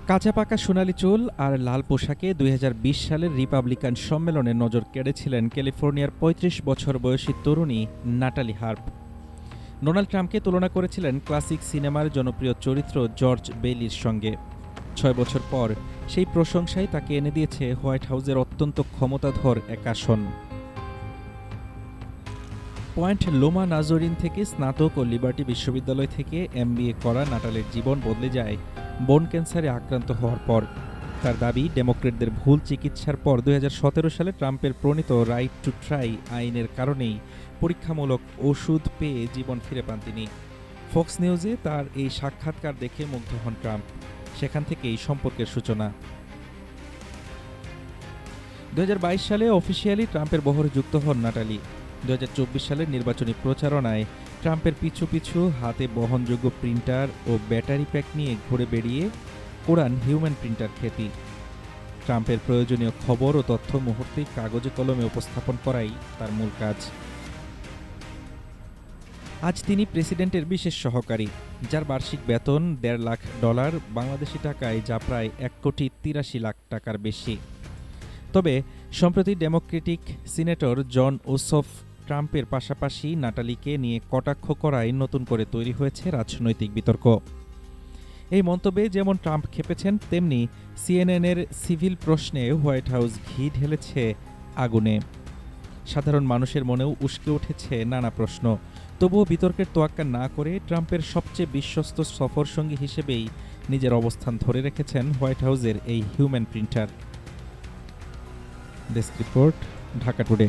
কাঁচা পাকা সোনালি চুল আর লাল পোশাকে ২০২০ সালের রিপাবলিকান সম্মেলনে নজর কেড়েছিলেন ক্যালিফোর্নিয়ার ৩৫ বছর বয়সী তরুণী নাটালি হার্প। ডোনাল্ড ট্রাম্পকে তুলনা করেছিলেন ক্লাসিক সিনেমার জনপ্রিয় চরিত্র জর্জ বেইলির সঙ্গে। ৬ বছর পর সেই প্রশংসাই তাকে এনে দিয়েছে হোয়াইট হাউসের অত্যন্ত ক্ষমতাধর এক আসন। পয়েন্ট লোমা নাজরিন থেকে স্নাতক ও লিবার্টি বিশ্ববিদ্যালয় থেকে MBA করা নাটালের জীবন বদলে যায় বোন ক্যান্সারে আক্রান্ত হওয়ার পর। তার দাবি, ডেমোক্রেটদের ভুল চিকিৎসার পর ২০১৭ সালে ট্রাম্পের প্রণীত রাইট টু ট্রাই আইনের কারণেই পরীক্ষামূলক ওষুধ পেয়ে জীবন ফিরে পান তিনি। ফক্স নিউজে তার এই সাক্ষাৎকার দেখে মুগ্ধ হন ট্রাম্প। সেখান থেকেই সম্পর্কের সূচনা। ২০২২ সালে অফিসিয়ালি ট্রাম্পের বহরে যুক্ত হন নাটালি। ২০২৪ সালের নির্বাচনী প্রচারণায় ট্রাম্পের পিছু পিছু হাতে বহনযোগ্য প্রিন্টার ও ব্যাটারি প্যাক নিয়ে ঘুরে বেড়িয়ে কোরআন হিউম্যান প্রিন্টার খ্যাতি। ট্রাম্পের প্রয়োজনীয় খবর ও তথ্য মুহূর্তেই কাগজে কলমে উপস্থাপন করাই তার মূল কাজ। আজ তিনি প্রেসিডেন্টের বিশেষ সহকারী, যার বার্ষিক বেতন $১.৫ লাখ, বাংলাদেশি টাকায় যা প্রায় ১,৮৩,০০,০০০ টাকার বেশি। তবে সম্প্রতি ডেমোক্রেটিক সিনেটর জন ওসফ ট্রাম্পের পাশাপাশি নাটালিকে নিয়ে কটাক্ষ করায় নতুন করে তৈরি হয়েছে রাজনৈতিক বিতর্ক। এই মন্তব্যে যেমন ট্রাম্প খেপেছেন, তেমনি সিএনএনের সিভিল প্রশ্নে হোয়াইট হাউস ঘি ঢেলেছে আগুনে। সাধারণ মানুষের মনেও উস্কে উঠেছে নানা প্রশ্ন। তবুও বিতর্কের তোয়াক্কা না করে ট্রাম্পের সবচেয়ে বিশ্বস্ত সফরসঙ্গী হিসেবেই নিজের অবস্থান ধরে রেখেছেন হোয়াইট হাউসের এই human printer. Desk report, Dhaka today.